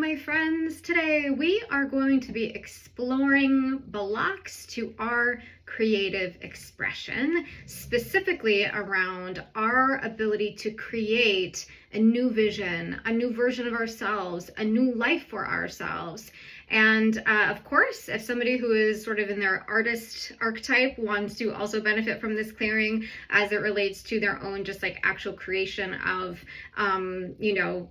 my friends. Today we are going to be exploring blocks to our creative expression, specifically around our ability to create a new vision, a new version of ourselves, a new life for ourselves. And of course, if somebody who is sort of in their artist archetype wants to also benefit from this clearing as it relates to their own just like actual creation of,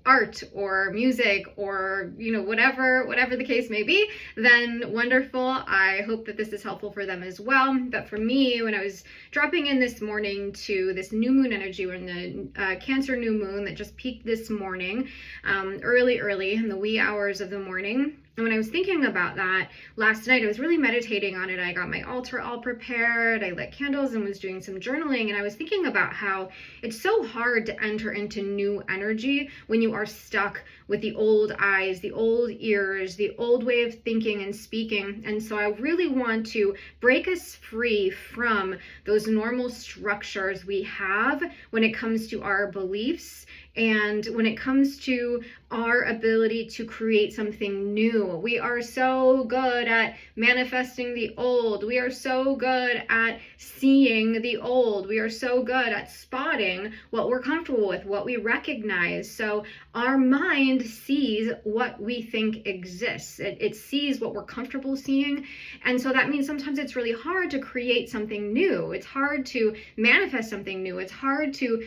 art or music or, whatever the case may be, then wonderful. I hope that this is helpful for them as well. But for me, when I was dropping in this morning to this new moon energy, we're in the Cancer new moon that just peaked this morning, early in the wee hours of the morning. And when I was thinking about that last night, I was really meditating on it. I got my altar all prepared. I lit candles and was doing some journaling. And I was thinking about how it's so hard to enter into new energy when you are stuck with the old eyes, the old ears, the old way of thinking and speaking. And so I really want to break us free from those normal structures we have when it comes to our beliefs and when it comes to our ability to create something new. We are so good at manifesting the old. We are so good at seeing the old. We are so good at spotting what we're comfortable with, what we recognize. So our mind sees what we think exists. It sees what we're comfortable seeing. And so that means sometimes it's really hard to create something new. It's hard to manifest something new. It's hard to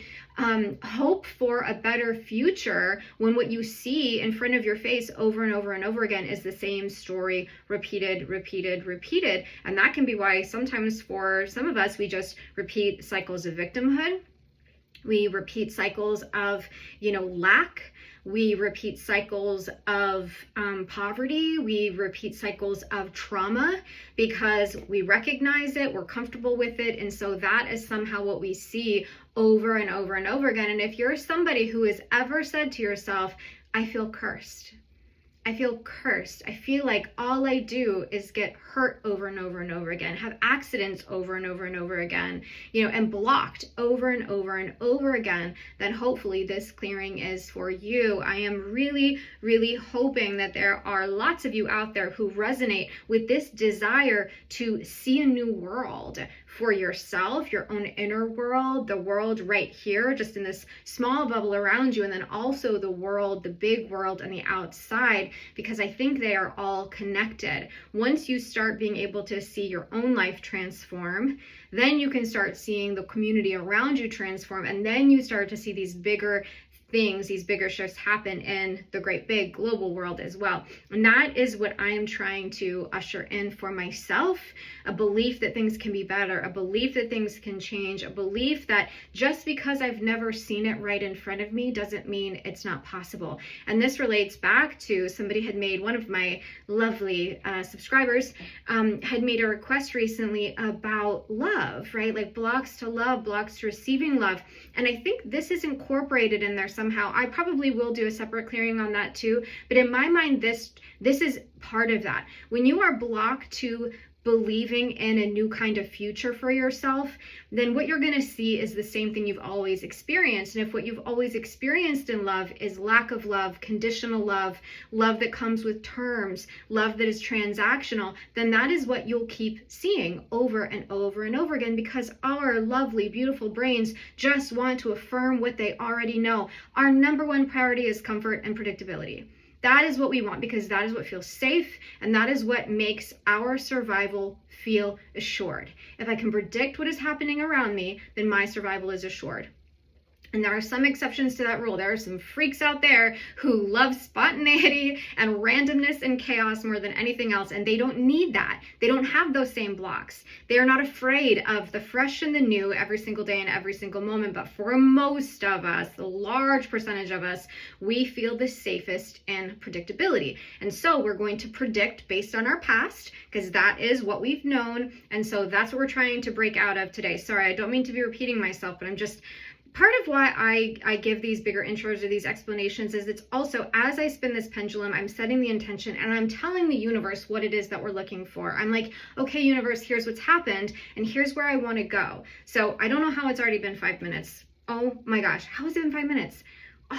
hope for a better future when what you see in front of your face over and over and over again is the same story repeated. And that can be why sometimes for some of us, we just repeat cycles of victimhood. We repeat cycles of, lack. We repeat cycles of poverty. We repeat cycles of trauma because we recognize it, we're comfortable with it. And so that is somehow what we see over and over and over again. And if you're somebody who has ever said to yourself, I feel cursed. I feel cursed. I feel like all I do is get hurt over and over and over again, have accidents over and over and over again, and blocked over and over and over again, then hopefully this clearing is for you. I am really, really hoping that there are lots of you out there who resonate with this desire to see a new world for yourself, your own inner world, the world right here, just in this small bubble around you, and then also the world, the big world on the outside, because I think they are all connected. Once you start being able to see your own life transform, then you can start seeing the community around you transform, and then you start to see these bigger things, these bigger shifts happen in the great big global world as well. And that is what I am trying to usher in for myself, a belief that things can be better, a belief that things can change, a belief that just because I've never seen it right in front of me doesn't mean it's not possible. And this relates back to somebody had made, one of my lovely subscribers had made a request recently about love, right? Like blocks to love, blocks to receiving love. And I think this is incorporated in there somehow. I probably will do a separate clearing on that too, but in my mind, this is part of that. When you are blocked to believing in a new kind of future for yourself, then what you're going to see is the same thing you've always experienced. And if what you've always experienced in love is lack of love, conditional love, love that comes with terms, love that is transactional, then that is what you'll keep seeing over and over and over again, because our lovely, beautiful brains just want to affirm what they already know. Our number one priority is comfort and predictability. That is what we want, because that is what feels safe, and that is what makes our survival feel assured. If I can predict what is happening around me, then my survival is assured. And there are some exceptions to that rule. There are some freaks out there who love spontaneity and randomness and chaos more than anything else, and they don't need that. They don't have those same blocks. They are not afraid of the fresh and the new every single day and every single moment. But for most of us, the large percentage of us, we feel the safest in predictability. And so we're going to predict based on our past, because that is what we've known. And so that's what we're trying to break out of today. Sorry, I don't mean to be repeating myself, but I'm just part of why I give these bigger intros or these explanations is it's also, as I spin this pendulum, I'm setting the intention and I'm telling the universe what it is that we're looking for. I'm like, okay, universe, here's what's happened and here's where I want to go. So I don't know how it's already been 5 minutes. Oh my gosh, how has it been 5 minutes?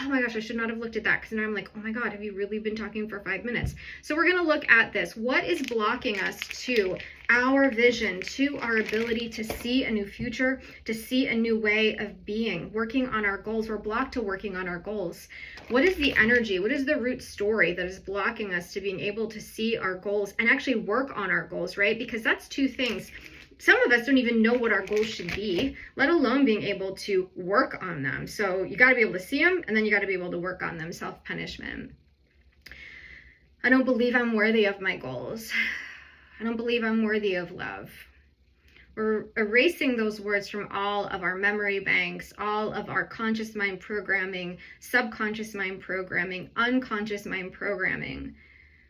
oh my gosh, I should not have looked at that, because now I'm like, oh my God, have you really been talking for 5 minutes? So we're going to look at this. What is blocking us to our vision, to our ability to see a new future, to see a new way of being, working on our goals? We're blocked to working on our goals. What is the energy? What is the root story that is blocking us to being able to see our goals and actually work on our goals, right? Because that's two things. Some of us don't even know what our goals should be, let alone being able to work on them. So you got to be able to see them, and then you got to be able to work on them. Self-punishment. I don't believe I'm worthy of my goals. I don't believe I'm worthy of love. We're erasing those words from all of our memory banks, all of our conscious mind programming, subconscious mind programming, unconscious mind programming.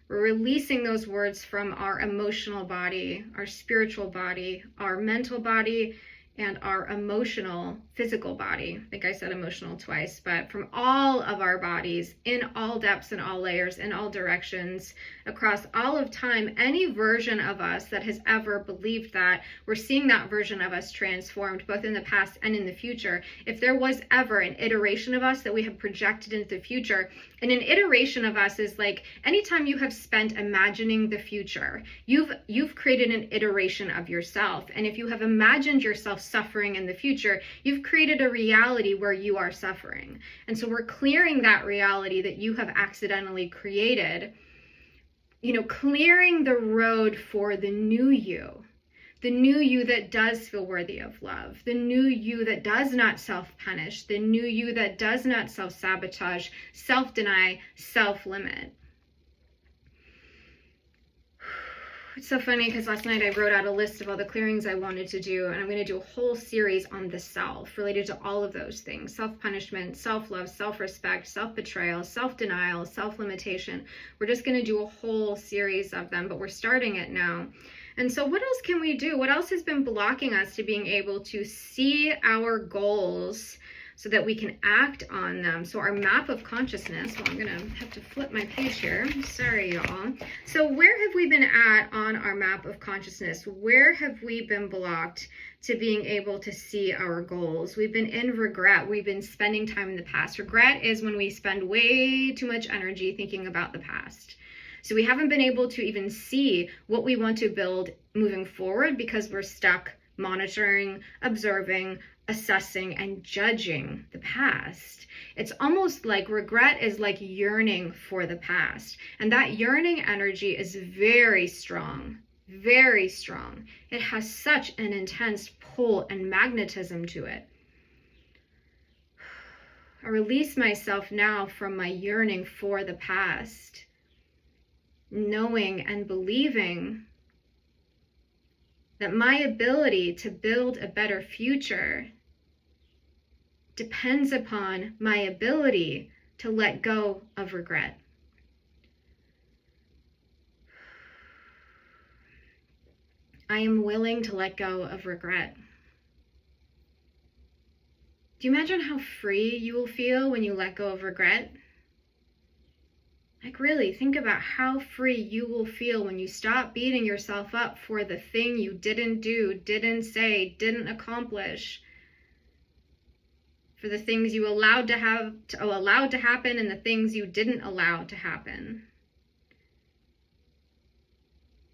We're releasing those words from our emotional body, our spiritual body, our mental body, and our emotional physical body. I think I said emotional twice, but from all of our bodies, in all depths and all layers, in all directions, across all of time, any version of us that has ever believed that, we're seeing that version of us transformed both in the past and in the future. If there was ever an iteration of us that we have projected into the future, and an iteration of us is like anytime you have spent imagining the future, you've created an iteration of yourself. And if you have imagined yourself suffering in the future, you've created a reality where you are suffering. And so we're clearing that reality that you have accidentally created, clearing the road for the new you that does feel worthy of love, the new you that does not self-punish, the new you that does not self-sabotage, self-deny, self-limit. It's so funny because last night I wrote out a list of all the clearings I wanted to do, and I'm going to do a whole series on the self related to all of those things: self-punishment, self-love, self-respect, self-betrayal, self-denial, self-limitation. We're just going to do a whole series of them, but we're starting it now. And so what else can we do? What else has been blocking us to being able to see our goals so that we can act on them? So our map of consciousness, well, I'm going to have to flip my page here. Sorry, y'all. So where have we been at on our map of consciousness? Where have we been blocked to being able to see our goals? We've been in regret. We've been spending time in the past. Regret is when we spend way too much energy thinking about the past. So we haven't been able to even see what we want to build moving forward because we're stuck monitoring, observing, assessing, and judging the past. It's almost like regret is like yearning for the past. And that yearning energy is very strong, very strong. It has such an intense pull and magnetism to it. I release myself now from my yearning for the past, knowing and believing that my ability to build a better future depends upon my ability to let go of regret. I am willing to let go of regret. Do you imagine how free you will feel when you let go of regret? Like, really, think about how free you will feel when you stop beating yourself up for the thing you didn't do, didn't say, didn't accomplish, for the things you allowed to happen and the things you didn't allow to happen.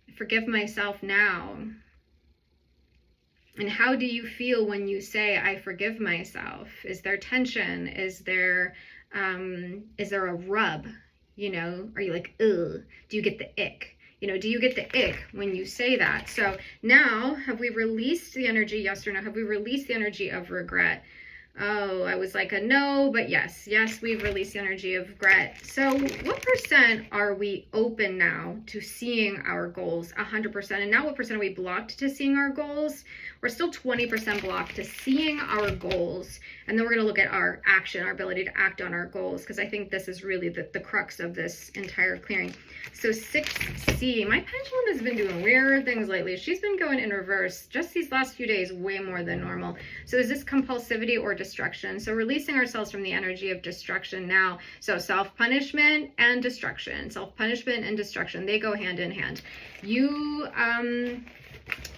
I forgive myself now. And how do you feel when you say, I forgive myself? Is there tension? Is there a rub? Are you like, ugh? Do you get the ick? Do you get the ick when you say that? So now, have we released the energy, yes or no? Have we released the energy of regret? Oh, I was like a no, but yes, we've released the energy of regret. So what percent are we open now to seeing our goals? 100%. And now what percent are we blocked to seeing our goals? We're still 20% blocked to seeing our goals. And then we're going to look at our action, our ability to act on our goals, because I think this is really the crux of this entire clearing. So 6C, my pendulum has been doing weird things lately. She's been going in reverse just these last few days, way more than normal. So is this compulsivity or destruction? So releasing ourselves from the energy of destruction now. So self-punishment and destruction. Self-punishment and destruction, they go hand in hand.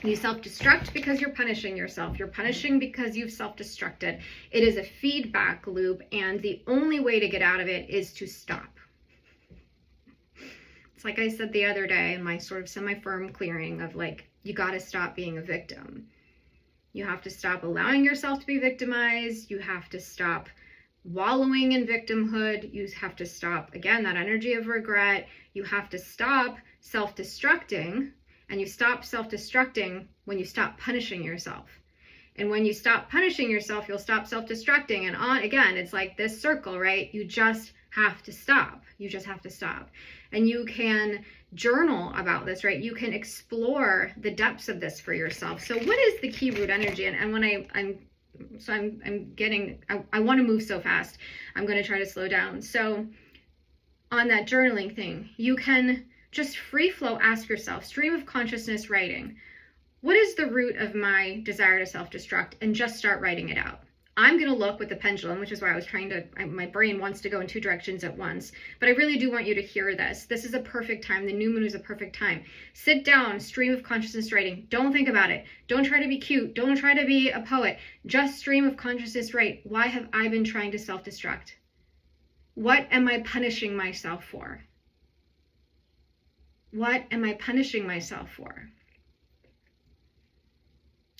You self-destruct because you're punishing yourself. You're punishing because you've self-destructed. It is a feedback loop, and the only way to get out of it is to stop. It's like I said the other day in my sort of semi-firm clearing of like, you got to stop being a victim. You have to stop allowing yourself to be victimized. You have to stop wallowing in victimhood. You have to stop, again, that energy of regret. You have to stop self-destructing. And you stop self-destructing when you stop punishing yourself. And when you stop punishing yourself, you'll stop self-destructing. And on again, it's like this circle, right? You just have to stop. You just have to stop. And you can journal about this, right? You can explore the depths of this for yourself. So what is the key root energy? And when I want to move so fast, I'm going to try to slow down. So on that journaling thing, you can just free flow ask yourself, stream of consciousness writing, what is the root of my desire to self-destruct? And just start writing it out. I'm going to look with the pendulum, which is why I was my brain wants to go in two directions at once. But I really do want you to hear this. This is a perfect time. The new moon is a perfect time. Sit down, stream of consciousness writing. Don't think about it. Don't try to be cute. Don't try to be a poet. Just stream of consciousness write. Why have I been trying to self-destruct? What am I punishing myself for? What am I punishing myself for?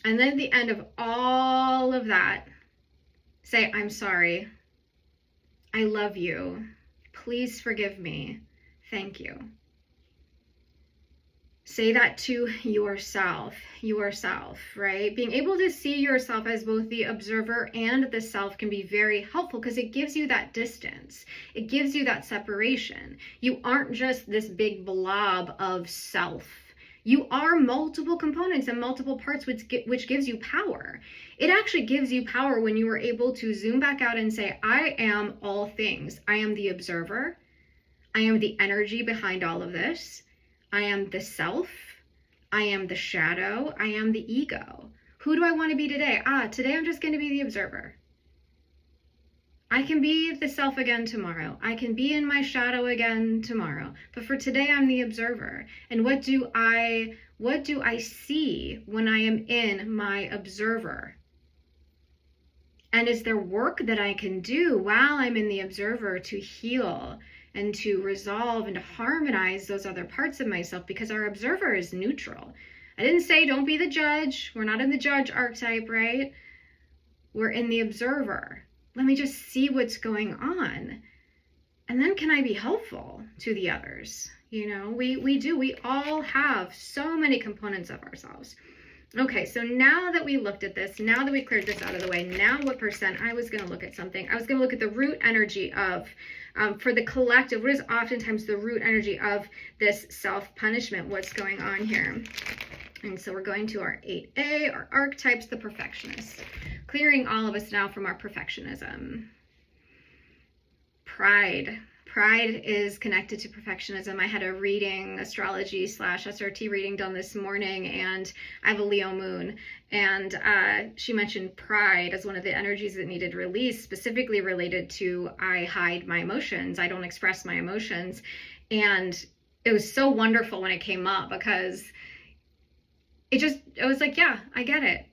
And then at the end of all of that, say, I'm sorry. I love you. Please forgive me. Thank you. Say that to yourself, right? Being able to see yourself as both the observer and the self can be very helpful because it gives you that distance. It gives you that separation. You aren't just this big blob of self. You are multiple components and multiple parts, which gives you power. It actually gives you power when you are able to zoom back out and say, I am all things. I am the observer. I am the energy behind all of this. I am the self. I am the shadow. I am the ego. Who do I want to be today? Today I'm just going to be the observer. I can be the self again tomorrow. I can be in my shadow again tomorrow. But for today, I'm the observer. And what do I see when I am in my observer? And is there work that I can do while I'm in the observer to heal and to resolve and to harmonize those other parts of myself? Because our observer is neutral. I didn't say don't be the judge. We're not in the judge archetype, right? We're in the observer. Let me just see what's going on. And then can I be helpful to the others? You know, we all have so many components of ourselves. Okay, so now that we looked at this, now that we cleared this out of the way, now what percent? I was going to look at something. I was going to look at the root energy of, for the collective, what is oftentimes the root energy of this self-punishment? What's going on here? And so we're going to our 8A, our archetypes, the perfectionist. Clearing all of us now from our perfectionism. Pride. Pride is connected to perfectionism. I had a reading, astrology / SRT reading done this morning, and I have a Leo moon. And she mentioned pride as one of the energies that needed release, specifically related to I hide my emotions. I don't express my emotions. And it was so wonderful when it came up because it was like, yeah, I get it.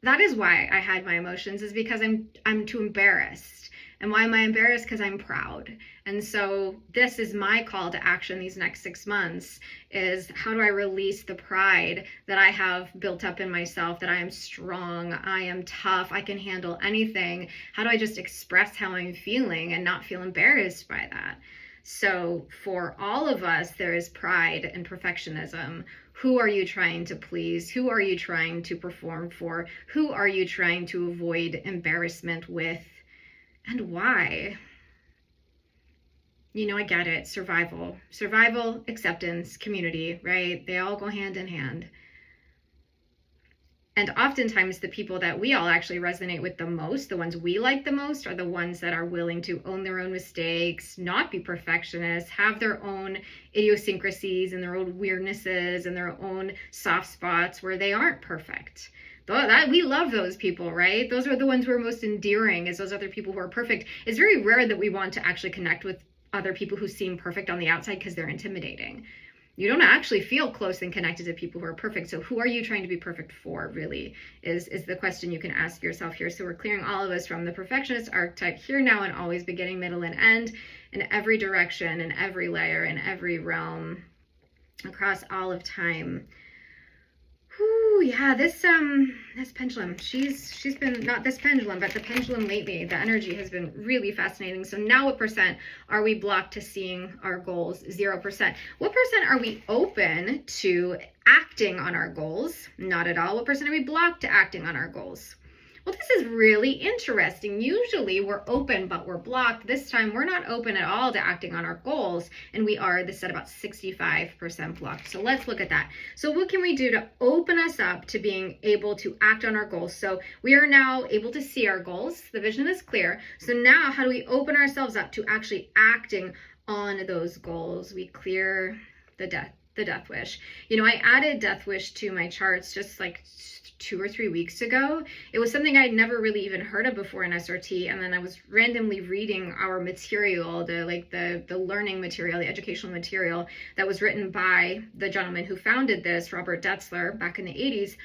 That is why I hide my emotions, is because I'm too embarrassed. And why am I embarrassed? Because I'm proud. And so this is my call to action these next 6 months, is how do I release the pride that I have built up in myself, that I am strong, I am tough, I can handle anything. How do I just express how I'm feeling and not feel embarrassed by that? So for all of us, there is pride and perfectionism. Who are you trying to please? Who are you trying to perform for? Who are you trying to avoid embarrassment with? And why? You know, I get it. Survival, acceptance, community, right? They all go hand in hand. And oftentimes the people that we all actually resonate with the most, the ones we like the most, are the ones that are willing to own their own mistakes, not be perfectionists, have their own idiosyncrasies and their own weirdnesses and their own soft spots where they aren't perfect. We love those people, right? Those are the ones who are most endearing, is those other people who are perfect. It's very rare that we want to actually connect with other people who seem perfect on the outside because they're intimidating. You don't actually feel close and connected to people who are perfect. So who are you trying to be perfect for, really, is the question you can ask yourself here. So we're clearing all of us from the perfectionist archetype, here, now, and always, beginning, middle, and end, in every direction, in every layer, in every realm, across all of time. Whew, yeah, this pendulum, she's been, not this pendulum, but the pendulum lately, the energy has been really fascinating. So now what percent are we blocked to seeing our goals? 0%. What percent are we open to acting on our goals? Not at all. What percent are we blocked to acting on our goals? Well, this is really interesting. Usually we're open, but we're blocked. This time we're not open at all to acting on our goals, and we are, this said, about 65% blocked. So let's look at that. So what can we do to open us up to being able to act on our goals? So we are now able to see our goals. The vision is clear. So now how do we open ourselves up to actually acting on those goals? We clear the death wish. You know, I added death wish to my charts just like 2 or 3 weeks ago. It was something I'd never really even heard of before in SRT, and then I was randomly reading our material, the learning material, the educational material that was written by the gentleman who founded this, Robert Detzler, back in the 80s.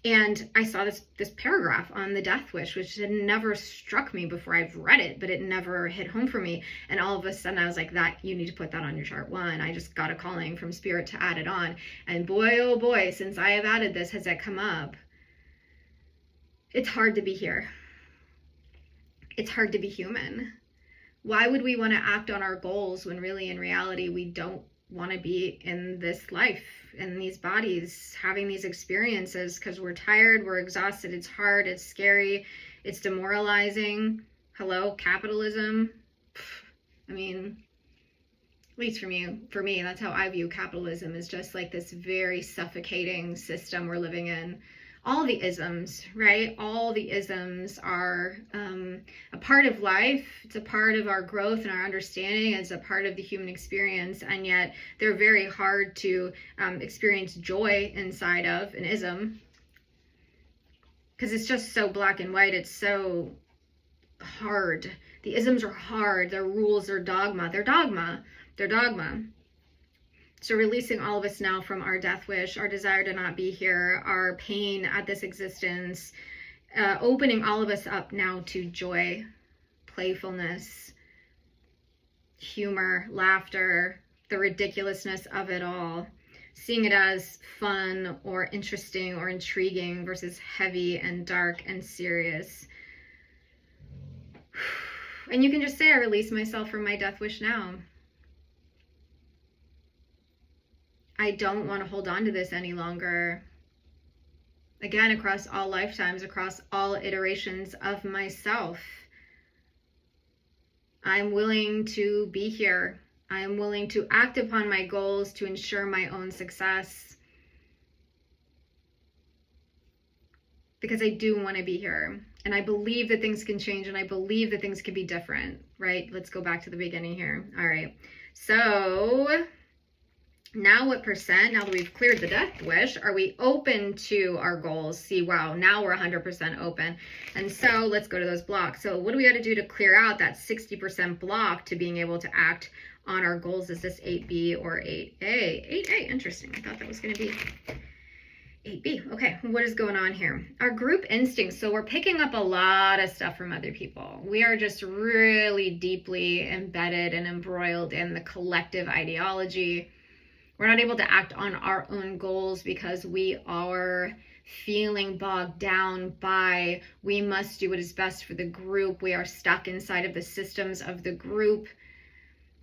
And I saw this paragraph on the death wish, which had never struck me before. I've read it, but it never hit home for me. And all of a sudden I was like, that, you need to put that on your chart. One, I just got a calling from spirit to add it on. And boy, oh boy, since I have added this, has that come up. It's hard to be here. It's hard to be human. Why would we want to act on our goals when really in reality we don't want to be in this life, in these bodies, having these experiences, because we're tired, we're exhausted, it's hard, it's scary, it's demoralizing. Hello, capitalism. I mean, at least for me, that's how I view capitalism, is just like this very suffocating system we're living in. All the isms, right? All the isms are a part of life. It's a part of our growth and our understanding. It's a part of the human experience, and yet they're very hard to experience joy inside of an ism, because it's just so black and white. It's so hard. The isms are hard. Their rules are dogma. They're dogma. They're dogma. So releasing all of us now from our death wish, our desire to not be here, our pain at this existence, opening all of us up now to joy, playfulness, humor, laughter, the ridiculousness of it all, seeing it as fun or interesting or intriguing versus heavy and dark and serious. And you can just say, I release myself from my death wish now. I don't want to hold on to this any longer. Again, across all lifetimes, across all iterations of myself, I'm willing to be here. I am willing to act upon my goals to ensure my own success, because I do want to be here. And I believe that things can change, and I believe that things can be different, right? Let's go back to the beginning here. All right. So now what percent, now that we've cleared the death wish, are we open to our goals? See, wow, now we're 100% open. And so let's go to those blocks. So what do we got to do to clear out that 60% block to being able to act on our goals? Is this 8B or 8A? 8A, interesting. I thought that was going to be 8B. Okay, what is going on here? Our group instincts. So we're picking up a lot of stuff from other people. We are just really deeply embedded and embroiled in the collective ideology. We're not able to act on our own goals because we are feeling bogged down by, we must do what is best for the group. We are stuck inside of the systems of the group.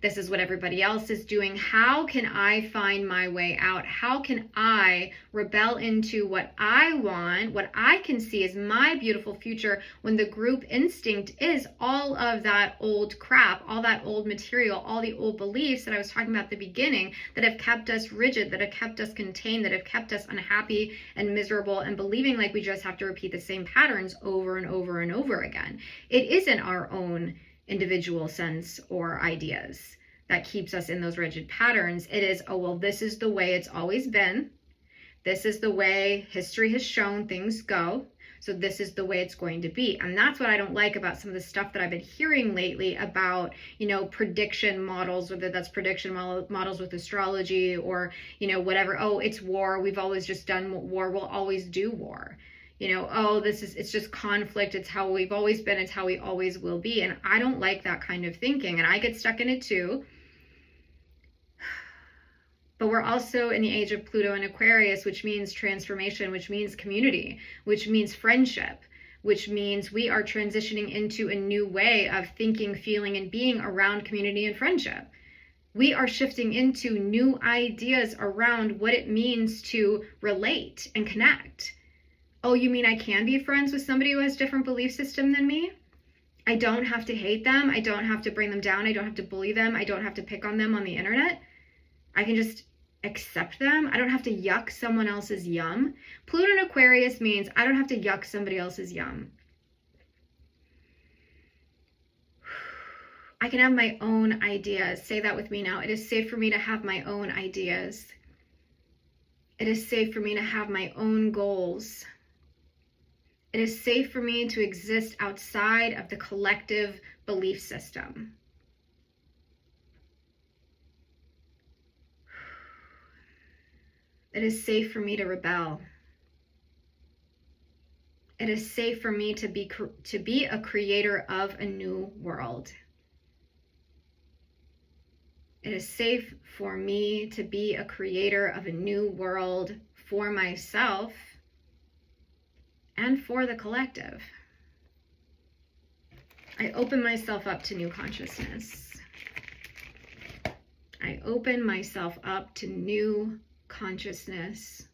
This is what everybody else is doing. How can I find my way out? How can I rebel into what I want, what I can see as my beautiful future, when the group instinct is all of that old crap, all that old material, all the old beliefs that I was talking about at the beginning that have kept us rigid, that have kept us contained, that have kept us unhappy and miserable and believing like we just have to repeat the same patterns over and over and over again. It isn't our own individual sense or ideas that keeps us in those rigid patterns. It is, oh, well, this is the way it's always been. This is the way history has shown things go. so this is the way it's going to be. And that's what I don't like about some of the stuff that I've been hearing lately about, prediction models, whether that's prediction models with astrology or, whatever. Oh, it's war. We've always just done war. We'll always do war. It's just conflict. It's how we've always been. It's how we always will be. And I don't like that kind of thinking. And I get stuck in it too. But we're also in the age of Pluto and Aquarius, which means transformation, which means community, which means friendship, which means we are transitioning into a new way of thinking, feeling, and being around community and friendship. We are shifting into new ideas around what it means to relate and connect. Oh, you mean I can be friends with somebody who has a different belief system than me? I don't have to hate them. I don't have to bring them down. I don't have to bully them. I don't have to pick on them on the internet. I can just accept them. I don't have to yuck someone else's yum. Pluto in Aquarius means I don't have to yuck somebody else's yum. I can have my own ideas. Say that with me now. It is safe for me to have my own ideas. It is safe for me to have my own goals. It is safe for me to exist outside of the collective belief system. It is safe for me to rebel. It is safe for me to be a creator of a new world. It is safe for me to be a creator of a new world for myself and for the collective. I open myself up to new consciousness. I open myself up to new consciousness.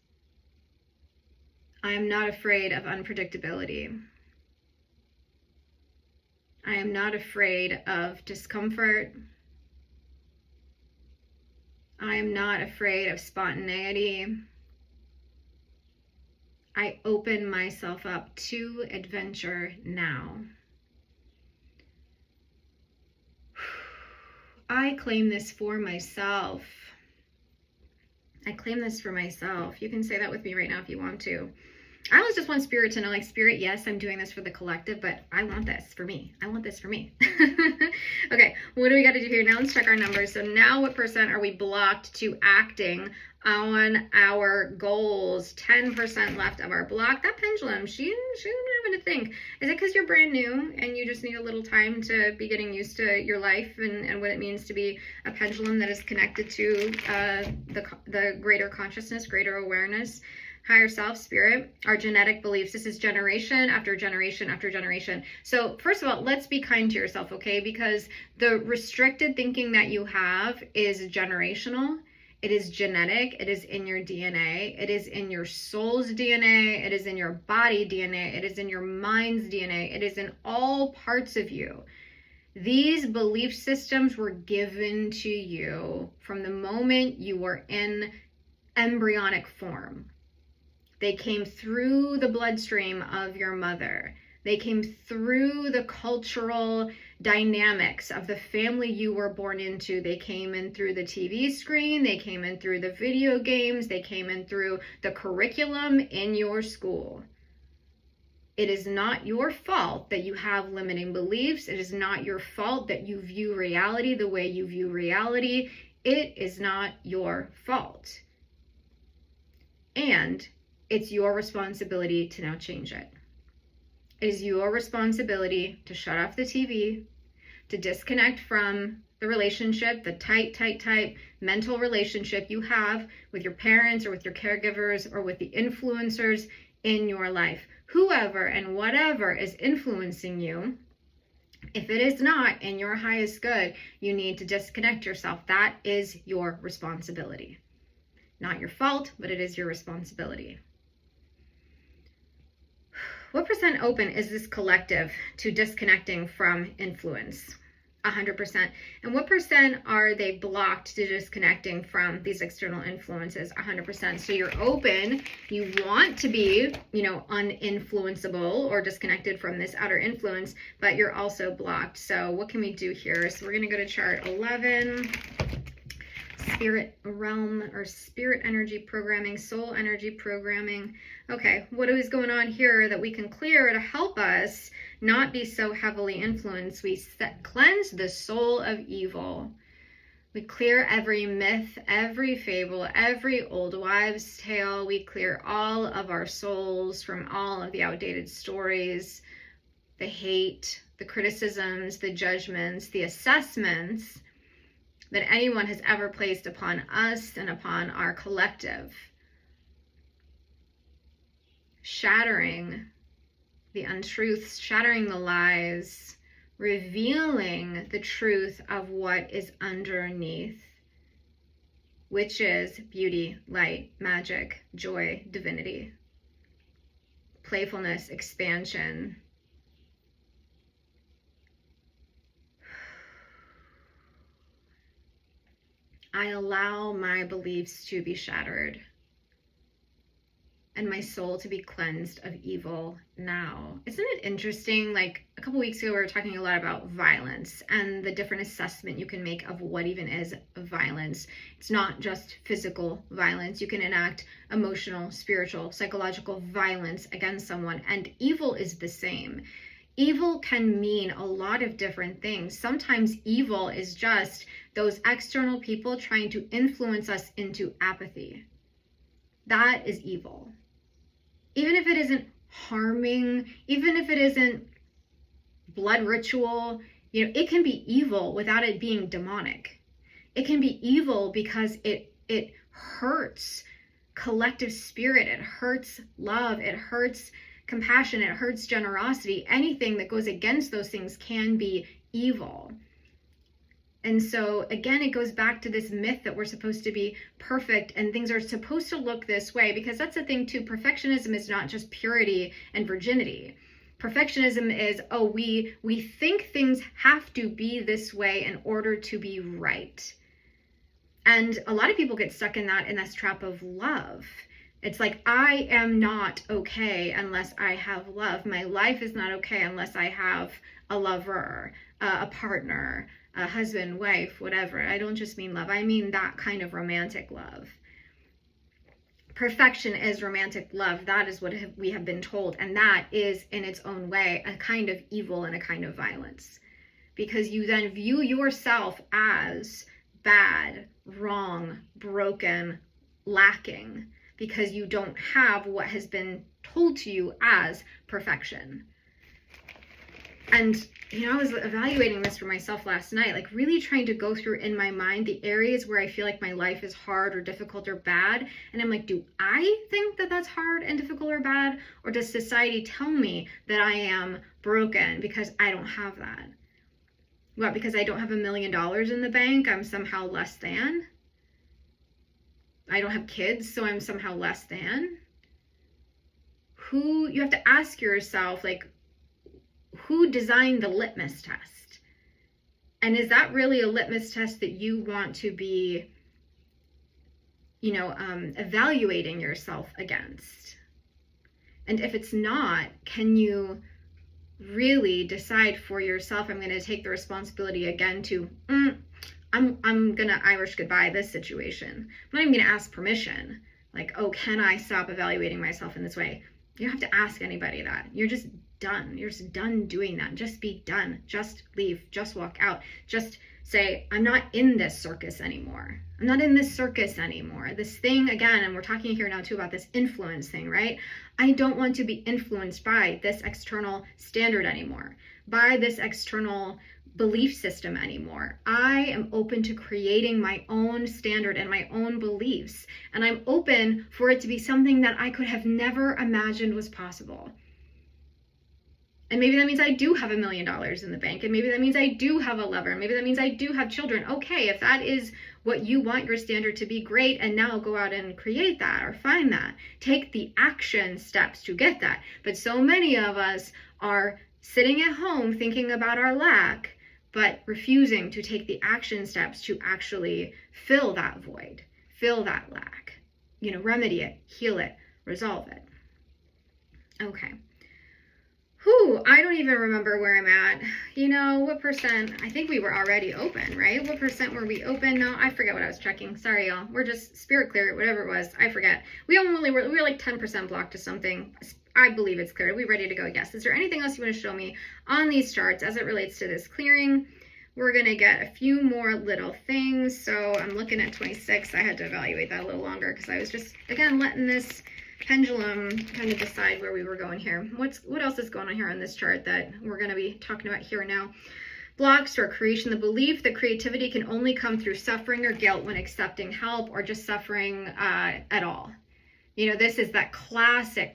I am not afraid of unpredictability. I am not afraid of discomfort. I am not afraid of spontaneity. I open myself up to adventure now. I claim this for myself. I claim this for myself. You can say that with me right now if you want to. I always just want spirit to know, like, spirit, yes, I'm doing this for the collective, but I want this for me. I want this for me. Okay, what do we got to do here? Now let's check our numbers. So now what percent are we blocked to acting on our goals? 10% left of our block. That pendulum, she's having to think. Is it because you're brand new and you just need a little time to be getting used to your life and what it means to be a pendulum that is connected to the greater consciousness, greater awareness, higher self, spirit, our genetic beliefs? This is generation after generation after generation. So first of all, let's be kind to yourself, okay? Because the restricted thinking that you have is generational. It is genetic. It is in your DNA. It is in your soul's DNA. It is in your body DNA. It is in your mind's DNA. It is in all parts of you. These belief systems were given to you from the moment you were in embryonic form. They came through the bloodstream of your mother. They came through the cultural dynamics of the family you were born into. They came in through the TV screen. They came in through the video games. They came in through the curriculum in your school. It is not your fault that you have limiting beliefs. It is not your fault that you view reality the way you view reality. It is not your fault. And it's your responsibility to now change it. It is your responsibility to shut off the TV, to disconnect from the relationship, the tight mental relationship you have with your parents or with your caregivers or with the influencers in your life. Whoever and whatever is influencing you, if it is not in your highest good, you need to disconnect yourself. That is your responsibility. Not your fault, but it is your responsibility. What percent open is this collective to disconnecting from influence? 100%. And what percent are they blocked to disconnecting from these external influences? 100%. So you're open, you want to be, uninfluenceable or disconnected from this outer influence, but you're also blocked. So what can we do here? So we're going to go to chart 11. spirit realm or spirit energy programming, soul energy programming. Okay, what is going on here that we can clear to help us not be so heavily influenced? We cleanse the soul of evil. We clear every myth, every fable, every old wives' tale. We clear all of our souls from all of the outdated stories, the hate, the criticisms, the judgments, the assessments that anyone has ever placed upon us and upon our collective. Shattering the untruths, shattering the lies, revealing the truth of what is underneath, which is beauty, light, magic, joy, divinity, playfulness, expansion. I allow my beliefs to be shattered and my soul to be cleansed of evil now. Isn't it interesting? Like a couple weeks ago, we were talking a lot about violence and the different assessment you can make of what even is violence. It's not just physical violence. You can enact emotional, spiritual, psychological violence against someone, and evil is the same. Evil can mean a lot of different things. Sometimes evil is just those external people trying to influence us into apathy. That is evil. Even if it isn't harming, even if it isn't blood ritual, it can be evil without it being demonic. It can be evil because it hurts collective spirit, it hurts love, it hurts compassion, it hurts generosity. Anything that goes against those things can be evil. And so again, it goes back to this myth that we're supposed to be perfect and things are supposed to look this way, because that's the thing too. Perfectionism is not just purity and virginity. Perfectionism is, we think things have to be this way in order to be right. And a lot of people get stuck in this trap of love. It's like, I am not okay unless I have love. My life is not okay unless I have a lover, a partner, a husband, wife, whatever. I don't just mean love. I mean that kind of romantic love. Perfection is romantic love. That is what we have been told. And that is in its own way a kind of evil and a kind of violence. Because you then view yourself as bad, wrong, broken, lacking, because you don't have what has been told to you as perfection. And, I was evaluating this for myself last night, like really trying to go through in my mind the areas where I feel like my life is hard or difficult or bad. And I'm like, do I think that that's hard and difficult or bad? Or does society tell me that I am broken because I don't have that? What, because I don't have $1 million in the bank, I'm somehow less than? I don't have kids, so I'm somehow less than? You have to ask yourself, like, who designed the litmus test? And is that really a litmus test that you want to be, evaluating yourself against? And if it's not, can you really decide for yourself, I'm going to take the responsibility again to, I'm going to Irish goodbye this situation. I'm not even going to ask permission. Like, can I stop evaluating myself in this way? You don't have to ask anybody that. You're just done. You're just done doing that. Just be done. Just leave. Just walk out. Just say, I'm not in this circus anymore. I'm not in this circus anymore. This thing, again, and we're talking here now too about this influence thing, right? I don't want to be influenced by this external standard anymore, by this external belief system anymore. I am open to creating my own standard and my own beliefs. And I'm open for it to be something that I could have never imagined was possible. And maybe that means I do have $1 million in the bank. And maybe that means I do have a lover. Maybe that means I do have children. Okay, if that is what you want your standard to be, great. And now go out and create that or find that. Take the action steps to get that. But so many of us are sitting at home thinking about our lack, but refusing to take the action steps to actually fill that void, fill that lack, remedy it, heal it, resolve it. Okay. Whew, I don't even remember where I'm at. You know, what percent? I think we were already open, right? What percent were we open? No, I forget what I was checking. Sorry, y'all. We're just spirit clear, whatever it was. I forget. We were like 10% blocked to something. I believe it's clear. Are we ready to go? Yes. Is there anything else you want to show me on these charts as it relates to this clearing? We're going to get a few more little things. So I'm looking at 26. I had to evaluate that a little longer because I was just, again, letting this pendulum kind of decide where we were going here. What else is going on here on this chart that we're going to be talking about here now? Blocks or creation, the belief that creativity can only come through suffering or guilt when accepting help, or just suffering at all. You know, this is that classic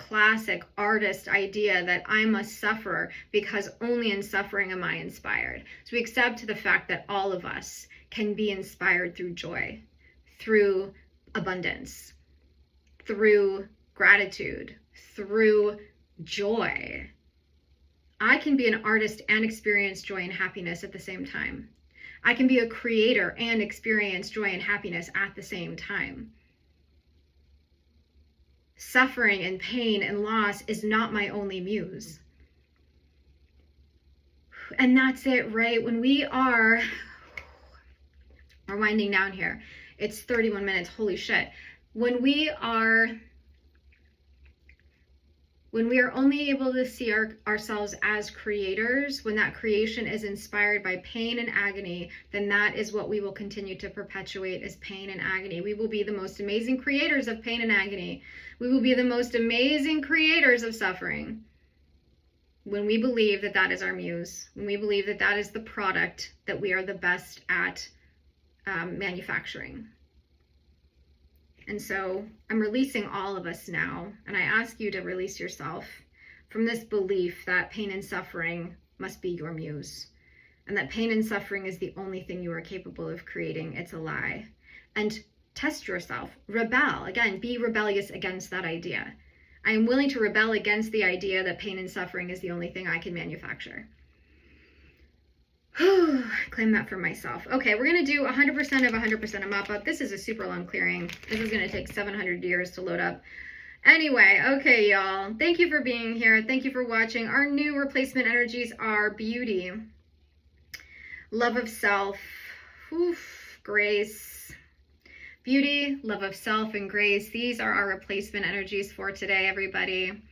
artist idea that I'm a sufferer because only in suffering am I inspired. So we accept the fact that all of us can be inspired through joy, through abundance, through gratitude, through joy. I can be an artist and experience joy and happiness at the same time. I can be a creator and experience joy and happiness at the same time. Suffering and pain and loss is not my only muse. And that's it, right? When we're winding down here. It's 31 minutes, holy shit. When we are only able to see ourselves as creators, when that creation is inspired by pain and agony, then that is what we will continue to perpetuate, is pain and agony. We will be the most amazing creators of pain and agony. We will be the most amazing creators of suffering when we believe that that is our muse, when we believe that that is the product that we are the best at manufacturing. And so I'm releasing all of us now, and I ask you to release yourself from this belief that pain and suffering must be your muse, and that pain and suffering is the only thing you are capable of creating. It's a lie. And test yourself. Rebel. Again, be rebellious against that idea. I am willing to rebel against the idea that pain and suffering is the only thing I can manufacture. Claim that for myself. Okay, we're going to do 100% of 100% of mop up. This is a super long clearing. This is going to take 700 years to load up. Anyway, okay, y'all. Thank you for being here. Thank you for watching. Our new replacement energies are beauty, love of self, grace. Beauty, love of self, and grace. These are our replacement energies for today, everybody.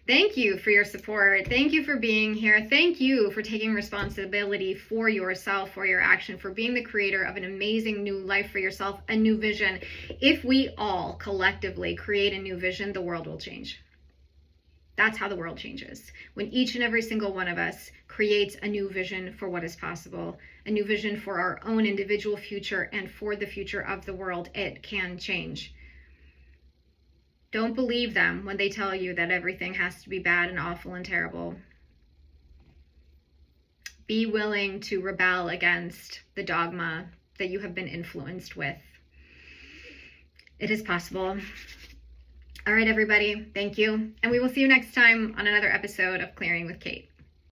Thank you for your support. Thank you for being here. Thank you for taking responsibility for yourself, for your action, for being the creator of an amazing new life for yourself, a new vision. If we all collectively create a new vision, the world will change. That's how the world changes. When each and every single one of us creates a new vision for what is possible, a new vision for our own individual future and for the future of the world, it can change. Don't believe them when they tell you that everything has to be bad and awful and terrible. Be willing to rebel against the dogma that you have been influenced with. It is possible. All right, everybody. Thank you. And we will see you next time on another episode of Clearing with Kate.